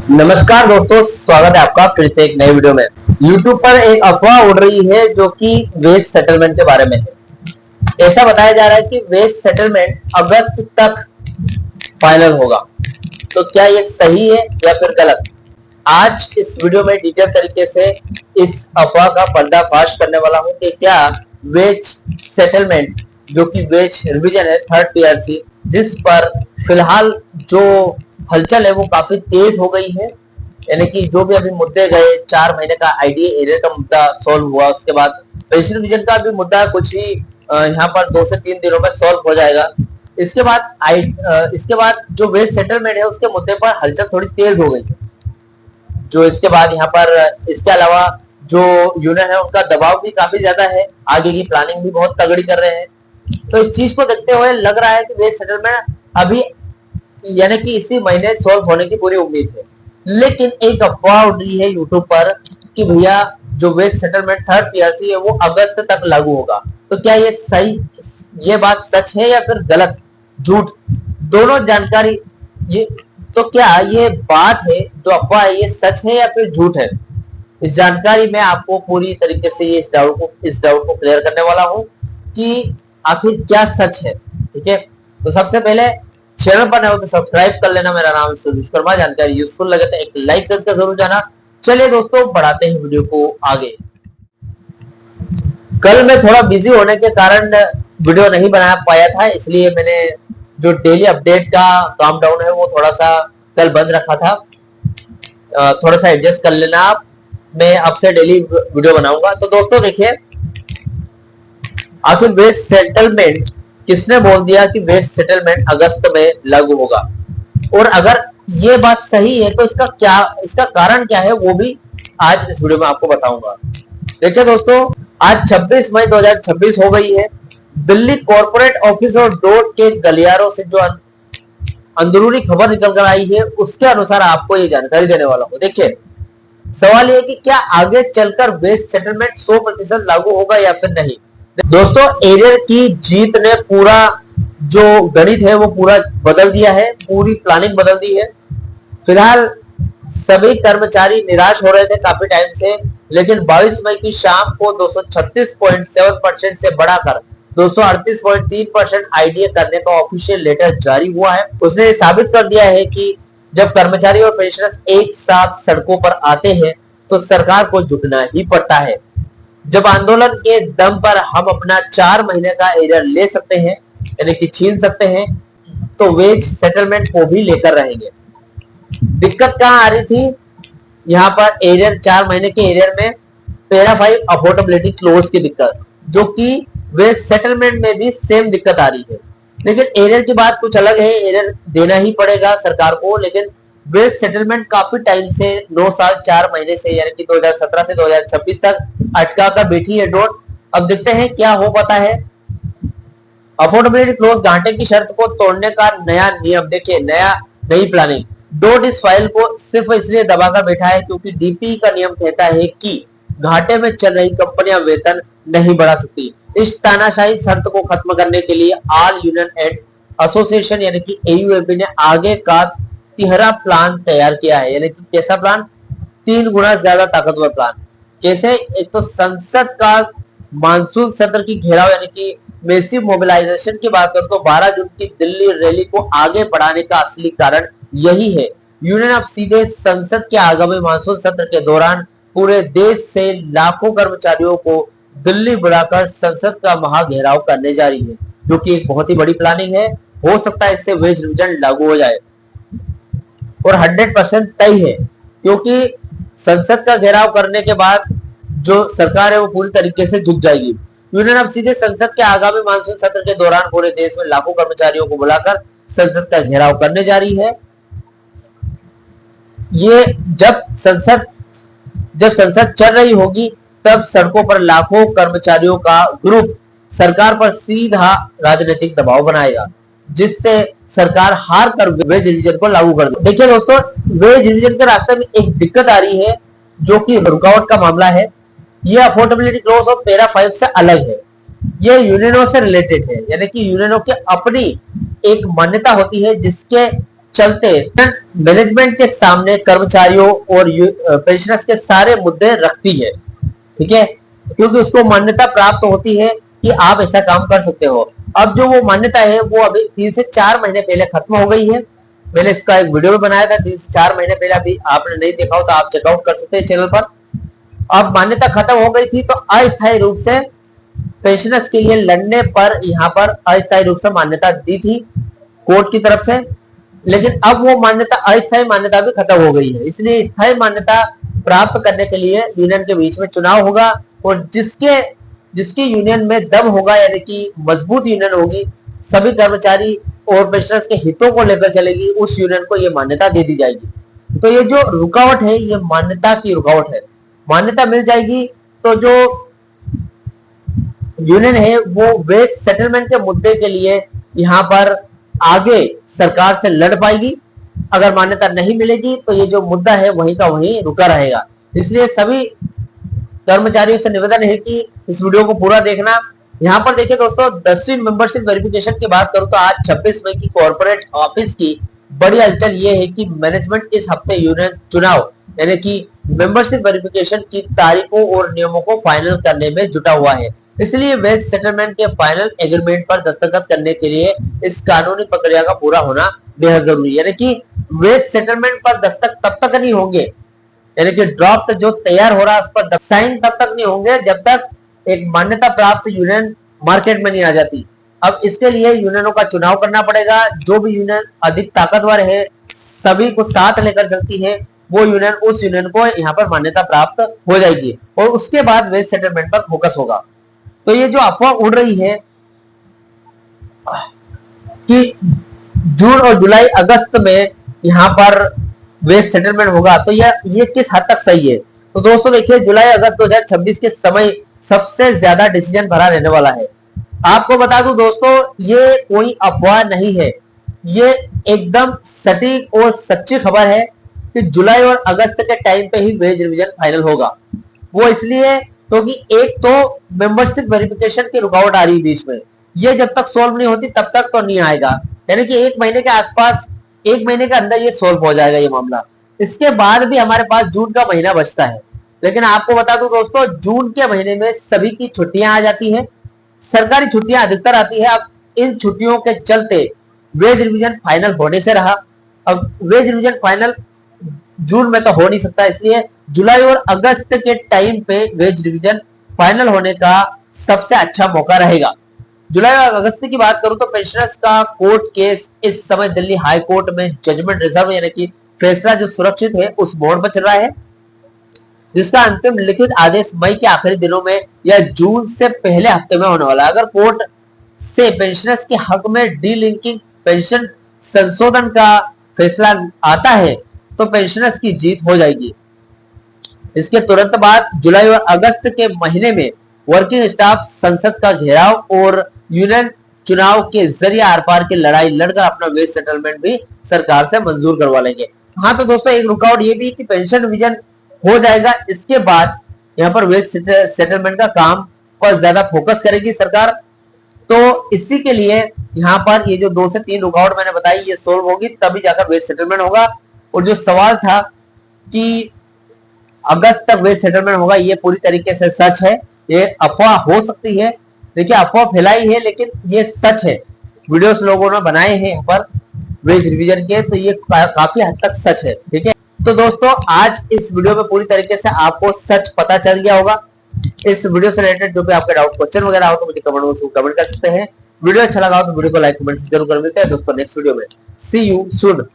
नमस्कार दोस्तों, स्वागत है आपका फिर से एक नए वीडियो में। YouTube पर एक अफवाह उड़ रही है जो कि वेज सेटलमेंट के बारे में है। ऐसा बताया जा रहा है कि वेज सेटलमेंट अगस्त तक फाइनल होगा। तो क्या ये सही है या फिर गलत? आज इस वीडियो में डिटेल तरीके से इस अफवाह का पर्दाफाश करने वाला हूं कि क्या वेज सेटलमेंट जो कि वेज रिवीजन है थर्ड पीआरसी, जिस पर फिलहाल जो हलचल है वो काफी तेज हो गई है। यानी कि जो भी अभी मुद्दे गए, 4 महीने का आईडीए एरियर का मुद्दा सॉल्व हुआ, उसके बाद पेंशन रिवीजन का भी मुद्दा कुछ ही यहाँ पर 2 से 3 दिनों में सॉल्व हो जाएगा। इसके बाद जो वेज सेटलमेंट है उसके मुद्दे पर हलचल थोड़ी तेज हो गई है। जो इसके बाद यहाँ पर इसके अलावा जो यूनियन है उनका दबाव भी काफी ज्यादा है, आगे की प्लानिंग भी बहुत तगड़ी कर रहे हैं। तो इस चीज को देखते हुए लग रहा है कि वेज सेटलमेंट अभी यानी कि इसी महीने सॉल्व होने की पूरी उम्मीद है। लेकिन एक अफवाह उड़ रही है यूट्यूब पर कि भैया जो वेज सेटलमेंट थर्ड पीआरसी है वो अगस्त तक लागू होगा। तो क्या ये सही, ये बात सच है या फिर गलत, झूठ, दोनों जानकारी ये, तो क्या ये बात है जो अफवाह है ये सच है या फिर झूठ है? इस जानकारी में आपको पूरी तरीके से इस डाउट को क्लियर करने वाला हूं कि आखिर क्या सच है। ठीक है, तो सबसे पहले चैनल पर नए हो तो सब्सक्राइब कर लेना। मेरा नाम है विश्वकर्मा। जानकारी यूजफुल लगे तो एक लाइक करके जरूर जाना। चलिए दोस्तों, बढ़ाते हैं वीडियो को आगे। कल मैं थोड़ा बिजी होने के कारण वीडियो नहीं बना पाया था, इसलिए मैंने जो डेली अपडेट का काम डाउन है वो थोड़ा सा कल बंद रखा था। थोड़ा सा एडजस्ट कर लेना आप, मैं अब से डेली वीडियो बनाऊंगा। तो दोस्तों देखिए, आखिर वेज सेटलमेंट किसने बोल दिया कि वेज सेटलमेंट अगस्त में लागू होगा, और अगर ये बात सही है तो इसका कारण क्या है वो भी आज इस वीडियो में आपको बताऊंगा। देखिए दोस्तों, आज 26 मई 2026 हो गई है। दिल्ली कॉर्पोरेट ऑफिस और डोर के गलियारों से जो अंदरूनी खबर निकल कर आई है उसके अनुसार आपको ये जानकारी देने वाला हूं। देखिए, सवाल ये कि क्या आगे चलकर वेज सेटलमेंट 100% लागू होगा या फिर नहीं। दोस्तों, एरियर की जीत ने पूरा जो गणित है वो पूरा बदल दिया है, पूरी प्लानिंग बदल दी है। फिलहाल सभी कर्मचारी निराश हो रहे थे काफी टाइम से, लेकिन 22 मई की शाम को 236.7% से बढ़ाकर 238.3% आईडीए करने का ऑफिशियल लेटर जारी हुआ है। उसने साबित कर दिया है कि जब कर्मचारी और पेंशनर्स एक साथ सड़कों पर आते हैं तो सरकार को झुकना ही पड़ता है। जब आंदोलन के दम पर हम अपना 4 महीने का एरियर ले सकते हैं, यानी कि छीन सकते हैं, तो वेज सेटलमेंट को भी लेकर रहेंगे। दिक्कत कहां आ रही थी? यहाँ पर एरियर 4 महीने के एरियर में पैरा 5 अफोर्डेबिलिटी क्लोज की दिक्कत, जो कि वेज सेटलमेंट में भी सेम दिक्कत आ रही है। लेकिन एरियर की बात कुछ अलग है, एरियर देना ही पड़ेगा सरकार को। लेकिन वेज सेटलमेंट काफी टाइम से 9 साल 4 महीने से यानी कि 2017 से 2026 तक अटका कर बैठी है डोट। अब देखते हैं क्या हो पाता है। अफोर्डेबिलिटी क्लोज घाटे की शर्त को तोड़ने का नया नियम, देखिए नई प्लानिंग। डोट इस फाइल को सिर्फ इसलिए दबाकर बैठा है क्योंकि डीपी का नियम कहता है कि घाटे में चल रही कंपनियां वेतन नहीं बढ़ा सकती। इस तानाशाही शर्त को खत्म करने के लिए ऑल यूनियन एंड एसोसिएशन यानी कि एयूएपी ने आगे का तिहरा प्लान तैयार किया है। यानी कि कैसा प्लान? 3 गुना ज्यादा ताकतवर प्लान। कैसे? एक तो संसद का मानसून सत्र की घेराव यानी कि मैसिव मोबिलाइजेशन की बात करूं तो 12 जून की दिल्ली रैली को आगे बढ़ाने का असली कारण यही है। यूनियन अब सीधे संसद के आगामी मानसून सत्र के दौरान पूरे देश से लाखों कर्मचारियों को दिल्ली बुलाकर संसद का महाघेराव करने जा रही है, जो कि एक बहुत ही बड़ी प्लानिंग है। हो सकता है इससे वेज रिवीजन लागू हो जाए, और 100% तय है, क्योंकि संसद का घेराव करने के बाद जो सरकार है वो पूरी तरीके से झुक जाएगी। यूनियन अब सीधे संसद के आगामी मानसून सत्र के दौरान पूरे देश में लाखों कर्मचारियों को बुलाकर संसद का घेराव करने जा रही है। ये जब संसद चल रही होगी तब सड़कों पर लाखों कर्मचारियों का ग्रुप सरकार पर सीधा राजनीतिक दबाव बनाएगा, जिससे सरकार हार कर वेज रिवीजन को लागू कर दे। देखिए दोस्तों, वेज रिवीजन के रास्ते में एक दिक्कत आ रही है जो कि रुकावट का मामला है। ये अफोर्डेबिलिटी क्लॉज और पैरा 5 से अलग है। ये यूनियनों से रिलेटेड है, यानी कि यूनियनों की अपनी एक मान्यता होती है जिसके चलते मैनेजमेंट के सामने कर्मचारियों और पेंशनर्स के सारे मुद्दे रखती है, ठीक है, क्योंकि उसको मान्यता प्राप्त होती है कि आप ऐसा काम कर सकते हो। अब जो वो मान्यता है वो अभी 3 से 4 महीने पहले खत्म हो गई है। मैंने इसका एक वीडियो भी बनाया था 3 से 4 महीने पहले, अभी आपने नहीं देखा हो तो आप चेकआउट कर सकते हैं चैनल पर। अब मान्यता खत्म हो गई थी तो अस्थायी रूप से पेंशनर्स के लिए लड़ने पर यहाँ पर अस्थायी रूप से मान्यता दी थी कोर्ट की तरफ से, लेकिन अब वो मान्यता अस्थायी मान्यता भी खत्म हो गई है। इसलिए स्थायी मान्यता प्राप्त करने के लिए यूनियन के बीच में चुनाव होगा और जिसकी यूनियन में दम होगा, यानी कि मजबूत यूनियन होगी, सभी कर्मचारी और पेंशनर्स के हितों को लेकर चलेगी, उस यूनियन को ये मान्यता दे दी जाएगी। तो ये जो रुकावट है ये मान्यता की रुकावट है। मान्यता मिल जाएगी तो जो यूनियन है वो वेज सेटलमेंट के मुद्दे के लिए यहाँ पर आगे सरकार से लड़ पाएगी। अगर मान्यता नहीं मिलेगी तो ये जो मुद्दा है वहीं का वहीं रुका रहेगा। इसलिए सभी कर्मचारियों से निवेदन है कि इस वीडियो को पूरा देखना। यहाँ पर देखिए दोस्तों, 10वीं मेंबरशिप वेरिफिकेशन की बात करूं तो आज 26 मई की कॉर्पोरेट ऑफिस की बड़ी हलचल ये है कि मैनेजमेंट इस हफ्ते यूनियन चुनाव यानी कि मेंबरशिप वेरिफिकेशन की तारीखों और नियमों को फाइनल करने में जुटा हुआ है। इसलिए वेज सेटलमेंट के फाइनल एग्रीमेंट पर दस्तखत करने के लिए इस कानूनी प्रक्रिया का पूरा होना बेहद जरूरी है। यानी कि वेज सेटलमेंट पर दस्तखत तब तक नहीं होंगे, यानी कि ड्राफ्ट जो तैयार हो रहा है उस पर साइन तब तक नहीं होंगे जब तक एक मान्यता प्राप्त यूनियन मार्केट में नहीं आ जाती। अब इसके लिए यूनियनों का चुनाव करना पड़ेगा। जो भी यूनियन अधिक ताकतवर है, सभी को साथ लेकर चलती है, वो यूनियन उस यूनियन को यहाँ पर मान्यता प्राप्त हो जाएगी और उसके बाद वेज सेटलमेंट पर फोकस होगा। तो ये जो अफवाह उड़ रही है कि जून और जुलाई अगस्त में यहाँ पर वेज सेटलमेंट होगा, तो ये किस हद तक सही है? तो दोस्तों देखिए, जुलाई अगस्त 2026 के समय सबसे ज्यादा डिसीजन भरा रहने वाला है। आपको बता दूं दोस्तों, ये कोई अफवाह नहीं है, ये एकदम सटीक और सच्ची खबर है कि जुलाई और अगस्त के टाइम पे ही वेज रिवीजन फाइनल होगा। वो इसलिए क्योंकि एक तो मेंबरशिप वेरिफिकेशन की रुकावट आ रही है बीच में, ये जब तक सोल्व नहीं होती तब तक तो नहीं आएगा। यानी कि 1 महीने के आसपास, 1 महीने के अंदर ये सोल्व हो जाएगा ये मामला। इसके बाद भी हमारे पास जून का महीना बचता है, लेकिन आपको बता दूं दोस्तों, जून के महीने में सभी की छुट्टियां आ जाती है, सरकारी छुट्टियां अधिकतर आती है। अब इन छुट्टियों के चलते वेज रिवीजन फाइनल होने से रहा। अब वेज रिवीजन फाइनल जून में तो हो नहीं सकता, इसलिए जुलाई और अगस्त के टाइम पे वेज रिवीजन फाइनल होने का सबसे अच्छा मौका रहेगा। जुलाई और अगस्त की बात करूं तो पेंशनर्स का कोर्ट केस इस समय दिल्ली हाई कोर्ट में जजमेंट रिजर्व यानी कि फैसला जो सुरक्षित है उस मोड़ पर चल रहा है, जिसका अंतिम लिखित आदेश मई के आखिरी दिनों में या जून से पहले हफ्ते में होने वाला है। अगर कोर्ट से पेंशनर्स के हक में डीलिंकिंग पेंशन संशोधन का फैसला आता है तो पेंशनर्स की जीत हो जाएगी। इसके तुरंत बाद जुलाई और अगस्त के महीने में वर्किंग स्टाफ संसद का घेराव और यूनियन चुनाव के जरिए आर पार की लड़ाई लड़कर अपना वेज सेटलमेंट भी सरकार से मंजूर करवा लेंगे। हाँ तो दोस्तों, एक रुकावट ये भी कि पेंशन रिवीजन हो जाएगा, इसके बाद यहाँ पर वेज सेटलमेंट का काम पर ज्यादा फोकस करेगी सरकार। तो इसी के लिए यहाँ पर ये जो 2 से 3 रुकावट मैंने बताई ये सोल्व होगी, तभी जाकर वेज सेटलमेंट होगा। और जो सवाल था कि अगस्त तक वेज सेटलमेंट होगा, ये पूरी तरीके से सच है। ये अफवाह हो सकती है, देखिए अफवाह फैलाई है, लेकिन ये सच है। वीडियोस लोगों ने बनाए हैं यहाँ पर वेज रिवीजन के, तो ये काफी हद तक सच है, ठीक है। तो दोस्तों, आज इस वीडियो में पूरी तरीके से आपको सच पता चल गया होगा। इस वीडियो से रिलेटेड जो भी आपके डाउट क्वेश्चन वगैरह हो तो मुझे कमेंट बॉक्स में कमेंट कर सकते हैं। वीडियो अच्छा लगा हो तो वीडियो को लाइक कमेंट जरूर कर। मिलते हैं दोस्तों नेक्स्ट वीडियो में। सी यू सून।